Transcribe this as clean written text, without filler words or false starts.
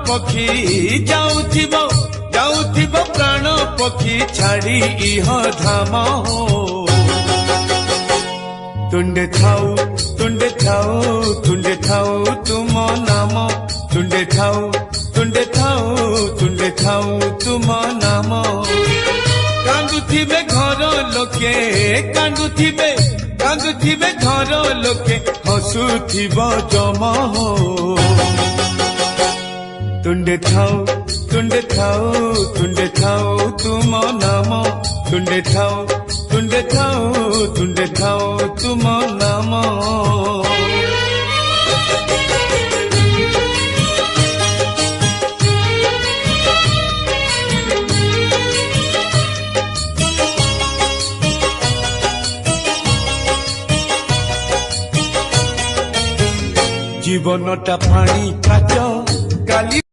पक्षी जाउथिबो जाउथिबो प्राण पक्षी छाड़ी इह धाम तुंडे थाऊ तुंडे थाऊ तुंडे थाऊ तुम नाम तुंडे थाऊ तुंडे थाऊ तुंडे थाऊ तुम नाम कांदुथिबे घर लोके कांदुथिबे कांदुथिबे घर लोके हसुथिबो जमा हो तुंडे थाऊ तुंडे थाऊ तुंडे थाऊ तुम नाम तुंडे थाऊ तुंडे थाऊ तुंडे थाऊ तुम नाम जीवनटा पानी काच काली